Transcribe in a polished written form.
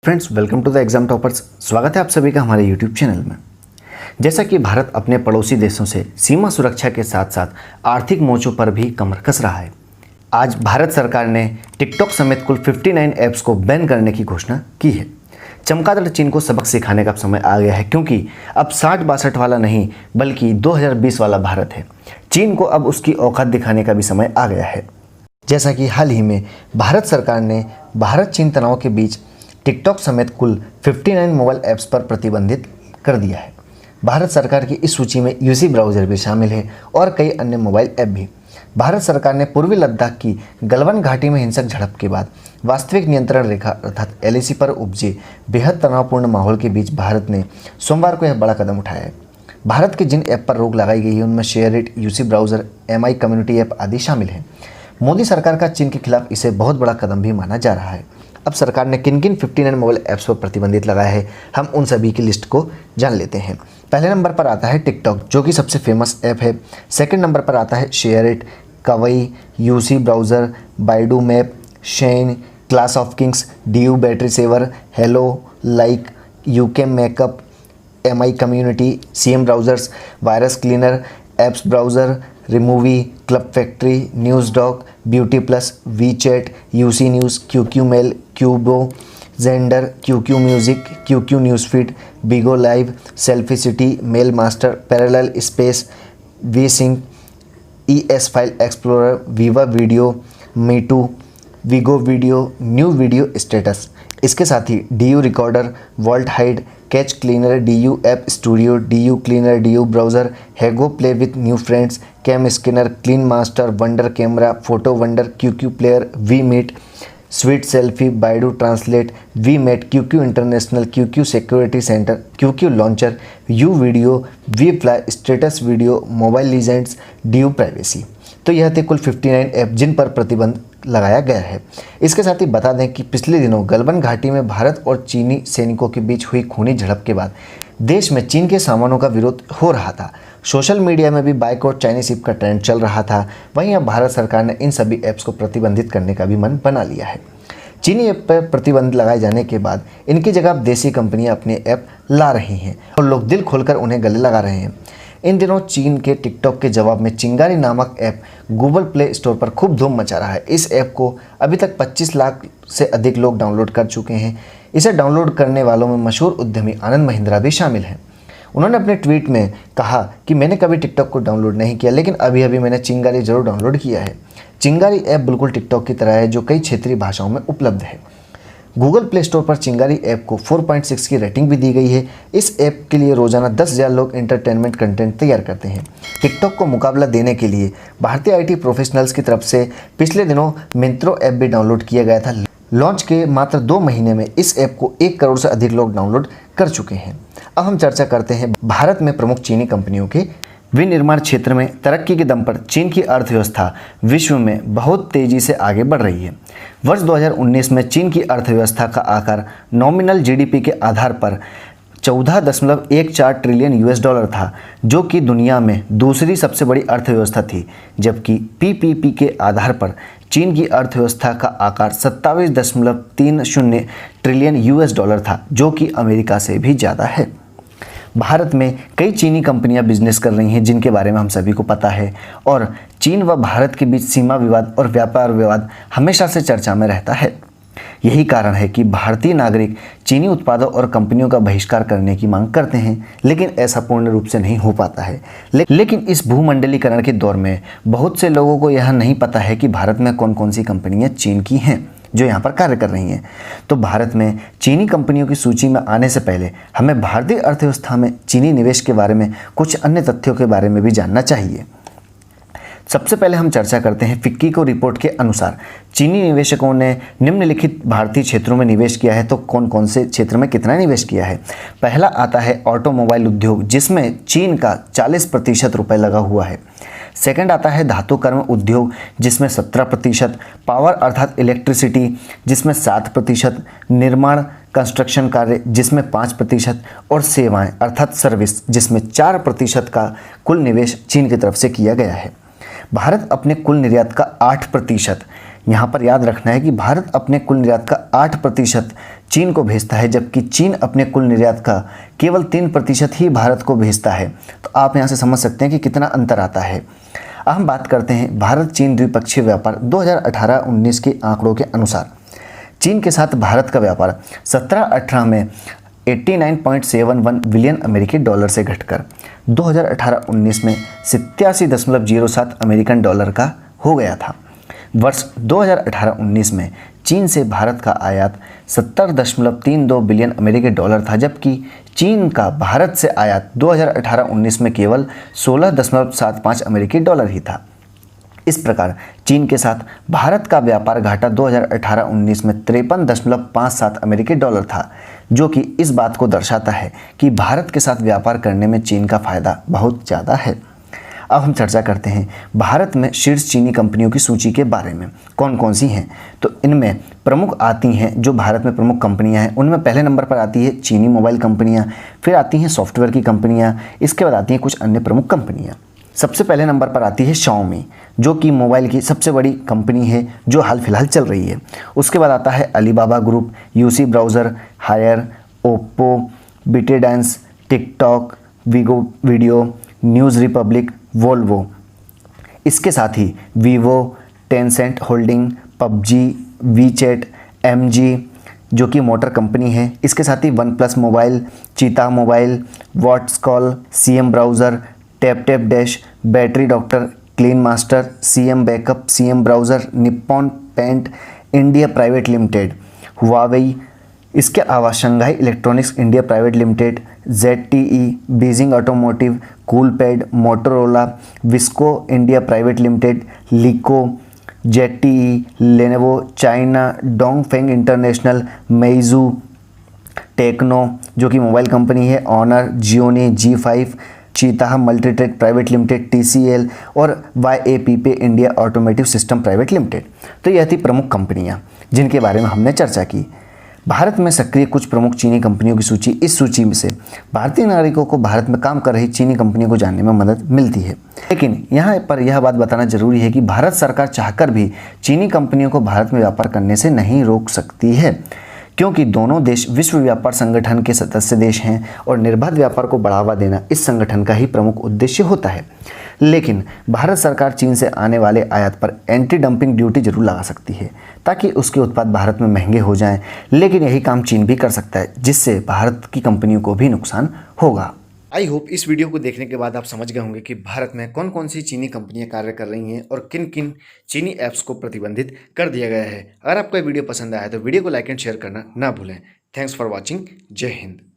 Friends, welcome to the exam toppers. स्वागत है आप सभी का हमारे यूट्यूब चैनल में। जैसा कि भारत अपने पड़ोसी देशों से सीमा सुरक्षा के साथ साथ आर्थिक मोर्चों पर भी कमर कस रहा है। आज भारत सरकार ने टिकटॉक समेत कुल 59 ऐप्स को बैन करने की घोषणा की है। चमगादड़ चीन को सबक सिखाने का समय आ गया है, क्योंकि अब 60-62 वाला नहीं बल्कि 2020 वाला भारत है। चीन को अब उसकी औकात दिखाने का भी समय आ गया है। जैसा कि हाल ही में भारत सरकार ने भारत चीन तनाव के बीच टिकटॉक समेत कुल 59 मोबाइल ऐप्स पर प्रतिबंधित कर दिया है। भारत सरकार की इस सूची में यूसी ब्राउज़र भी शामिल है और कई अन्य मोबाइल ऐप भी। भारत सरकार ने पूर्वी लद्दाख की गलवान घाटी में हिंसक झड़प के बाद वास्तविक नियंत्रण रेखा अर्थात एलएसी पर उपजे बेहद तनावपूर्ण माहौल के बीच भारत ने सोमवार को यह बड़ा कदम उठाया है। भारत के जिन ऐप पर रोक लगाई गई है उनमें SHAREit, UC browser, MI community app आदि शामिल हैं। मोदी सरकार का चीन के खिलाफ इसे बहुत बड़ा कदम भी माना जा रहा है। अब सरकार ने किन किन 59 मोबाइल ऐप्स पर प्रतिबंधित लगाया है, हम उन सभी की लिस्ट को जान लेते हैं। पहले नंबर पर आता है टिकटॉक, जो कि सबसे फेमस ऐप है। सेकंड नंबर पर आता है SHAREit, Kwai, UC browser, Baidu map, Shein, clash of kings, DU battery saver, Helo, Likee, YouCam makeup, Mi community, CM browsers, virus cleaner, APUS browser, Romwe, club factory, news dog, beauty plus, WeChat, UC news, QQ mail, क्यूबो, Xender, QQ music, QQ news feed, Bigo live, selfie city, mail master, parallel space, WeSync, ES file explorer, Viva video, Meitu, Vigo video, new video status. इसके साथ ही DU recorder, vault hide, cache cleaner, DU app studio, DU cleaner, DU browser, Hago play with new friends, Cam scanner, clean master, wonder camera, photo wonder, QQ player, we meet, sweet selfie, Baidu translate, VMate, QQ international, QQ security center, QQ launcher, U video, V fly, status video, mobile legends, DU privacy. तो यह थे कुल 59 app जिन पर प्रतिबंध लगाया गया है। इसके साथ ही बता दें कि पिछले दिनों गलवान घाटी में भारत और चीनी सैनिकों के बीच हुई खूनी झड़प के बाद देश में चीन के सामानों का विरोध हो रहा था। सोशल मीडिया में भी बाइकआउट चाइनीज ऐप का ट्रेंड चल रहा था। वहीं अब भारत सरकार ने इन सभी ऐप्स को प्रतिबंधित करने का भी मन बना लिया है। चीनी ऐप पर प्रतिबंध लगाए जाने के बाद इनकी जगह अब देसी कंपनियां अपने ऐप ला रही हैं और लोग दिल खोलकर उन्हें गले लगा रहे हैं। इन दिनों चीन के टिकटॉक के जवाब में चिंगारी नामक ऐप गूगल प्ले स्टोर पर खूब धूम मचा रहा है। इस ऐप को अभी तक 25 लाख से अधिक लोग डाउनलोड कर चुके हैं। इसे डाउनलोड करने वालों में मशहूर उद्यमी आनंद महिंद्रा भी शामिल हैं। उन्होंने अपने ट्वीट में कहा कि मैंने कभी टिकटॉक को डाउनलोड नहीं किया, लेकिन अभी अभी मैंने चिंगारी जरूर डाउनलोड किया है। चिंगारी ऐप बिल्कुल टिकटॉक की तरह है, जो कई क्षेत्रीय भाषाओं में उपलब्ध है। गूगल प्ले स्टोर पर चिंगारी ऐप को 4.6 की रेटिंग भी दी गई है। इस ऐप के लिए रोजाना 10,000 लोग एंटरटेनमेंट कंटेंट तैयार करते हैं। टिकटॉक को मुकाबला देने के लिए भारतीय आईटी प्रोफेशनल्स की तरफ से पिछले दिनों मिंत्रो ऐप भी डाउनलोड किया गया था। लॉन्च के मात्र 2 महीने में इस ऐप को 1 करोड़ से अधिक लोग डाउनलोड कर चुके हैं। अब हम चर्चा करते हैं भारत में प्रमुख चीनी कंपनियों के। विनिर्माण क्षेत्र में तरक्की के दम पर चीन की अर्थव्यवस्था विश्व में बहुत तेजी से आगे बढ़ रही है। वर्ष 2019 में चीन की अर्थव्यवस्था का आकार नॉमिनल जीडीपी के आधार पर 14.14 ट्रिलियन यूएस डॉलर था, जो कि दुनिया में दूसरी सबसे बड़ी अर्थव्यवस्था थी। जबकि पीपीपी के आधार पर चीन की अर्थव्यवस्था का आकार 27.30 ट्रिलियन यूएस डॉलर था, जो कि अमेरिका से भी ज़्यादा है। भारत में कई चीनी कंपनियां बिजनेस कर रही हैं, जिनके बारे में हम सभी को पता है, और चीन व भारत के बीच सीमा विवाद और व्यापार विवाद हमेशा से चर्चा में रहता है। यही कारण है कि भारतीय नागरिक चीनी उत्पादों और कंपनियों का बहिष्कार करने की मांग करते हैं, लेकिन ऐसा पूर्ण रूप से नहीं हो पाता है। लेकिन इस भूमंडलीकरण के दौर में बहुत से लोगों को यह नहीं पता है कि भारत में कौन कौन सी कंपनियां चीन की हैं जो यहाँ पर कार्य कर रही हैं। तो भारत में चीनी कंपनियों की सूची में आने से पहले हमें भारतीय अर्थव्यवस्था में चीनी निवेश के बारे में कुछ अन्य तथ्यों के बारे में भी जानना चाहिए। सबसे पहले हम चर्चा करते हैं फिक्की को रिपोर्ट के अनुसार चीनी निवेशकों ने निम्नलिखित भारतीय क्षेत्रों में निवेश किया है। तो कौन कौन से क्षेत्र में कितना निवेश किया है? पहला आता है ऑटोमोबाइल उद्योग, जिसमें चीन का 40% रुपये लगा हुआ है। सेकंड आता है धातु कर्म उद्योग, जिसमें 17%, पावर अर्थात इलेक्ट्रिसिटी, जिसमें 7%, निर्माण कंस्ट्रक्शन कार्य, जिसमें 5%, और सेवाएं अर्थात सर्विस, जिसमें 4% का कुल निवेश चीन की तरफ से किया गया है। भारत अपने कुल निर्यात का 8%, यहाँ पर याद रखना है कि भारत अपने कुल निर्यात का 8% चीन को भेजता है, जबकि चीन अपने कुल निर्यात का केवल 3% ही भारत को भेजता है। तो आप यहाँ से समझ सकते हैं कि कितना अंतर आता है। अब हम बात करते हैं भारत चीन द्विपक्षीय व्यापार 2018-19 के आंकड़ों के अनुसार। चीन के साथ भारत का व्यापार 17-18 में 89.71 बिलियन अमेरिकी डॉलर से घटकर 2018-19 में 87.07 अमेरिकन डॉलर का हो गया था। वर्ष 2018-19 में चीन से भारत का आयात 70.32 बिलियन अमेरिकी डॉलर था, जबकि चीन का भारत से आयात 2018-19 में केवल 16.75 अमेरिकी डॉलर ही था। इस प्रकार चीन के साथ भारत का व्यापार घाटा 2018-19 में 53.57 अमेरिकी डॉलर था, जो कि इस बात को दर्शाता है कि भारत के साथ व्यापार करने में चीन का फायदा बहुत ज़्यादा है। अब हम चर्चा करते हैं भारत में शीर्ष चीनी कंपनियों की सूची के बारे में, कौन कौन सी हैं। तो इनमें प्रमुख आती हैं, जो भारत में प्रमुख कंपनियां हैं उनमें पहले नंबर पर आती है चीनी मोबाइल कंपनियां, फिर आती हैं सॉफ्टवेयर की कंपनियां, इसके बाद आती हैं कुछ अन्य प्रमुख कंपनियां। सबसे पहले नंबर पर आती है Xiaomi, जो कि मोबाइल की सबसे बड़ी कंपनी है जो हाल फिलहाल चल रही है। उसके बाद आता है Alibaba group, UC browser, Haier, Oppo, ByteDance, TikTok, Vigo video, News Republic, Volvo. इसके साथ ही Vivo, Tencent holding, PUBG, WeChat, MG जो कि मोटर कंपनी है। इसके साथ ही OnePlus mobile, Cheetah mobile, Whatscall, CM browser, tap tap dash, battery doctor, clean master, CM backup, CM browser, Nippon paint India private limited, Huawei. इसके अलावा Shanghai electronics India private limited, ZTE, Beijing automotive, Coolpad, Motorola, Visco India private limited, LeEco, ZTE, Lenovo China, Dongfeng international, Meizu, Tecno जो कि mobile company है, Honor, Gionee, G5, Cheetah Multitech private limited, TCL और YAPP India automotive system private limited. तो यह थी प्रमुख कंपनियां जिनके बारे में हमने चर्चा की। भारत में सक्रिय कुछ प्रमुख चीनी कंपनियों की सूची। इस सूची में से भारतीय नागरिकों को भारत में काम कर रही चीनी कंपनियों को जानने में मदद मिलती है। लेकिन यहाँ पर यह बात बताना जरूरी है कि भारत सरकार चाहकर भी चीनी कंपनियों को भारत में व्यापार करने से नहीं रोक सकती है, क्योंकि दोनों देश विश्व व्यापार संगठन के सदस्य देश हैं और निर्बाध व्यापार को बढ़ावा देना इस संगठन का ही प्रमुख उद्देश्य होता है। लेकिन भारत सरकार चीन से आने वाले आयात पर एंटी डंपिंग ड्यूटी जरूर लगा सकती है, ताकि उसके उत्पाद भारत में महंगे हो जाएं। लेकिन यही काम चीन भी कर सकता है, जिससे भारत की कंपनियों को भी नुकसान होगा। आई होप इस वीडियो को देखने के बाद आप समझ गए होंगे कि भारत में कौन कौन सी चीनी कंपनियां कार्य कर रही हैं और किन किन चीनी ऐप्स को प्रतिबंधित कर दिया गया है। अगर आपको ये वीडियो पसंद आया तो वीडियो को लाइक एंड शेयर करना ना भूलें। Thanks for watching. जय हिंद।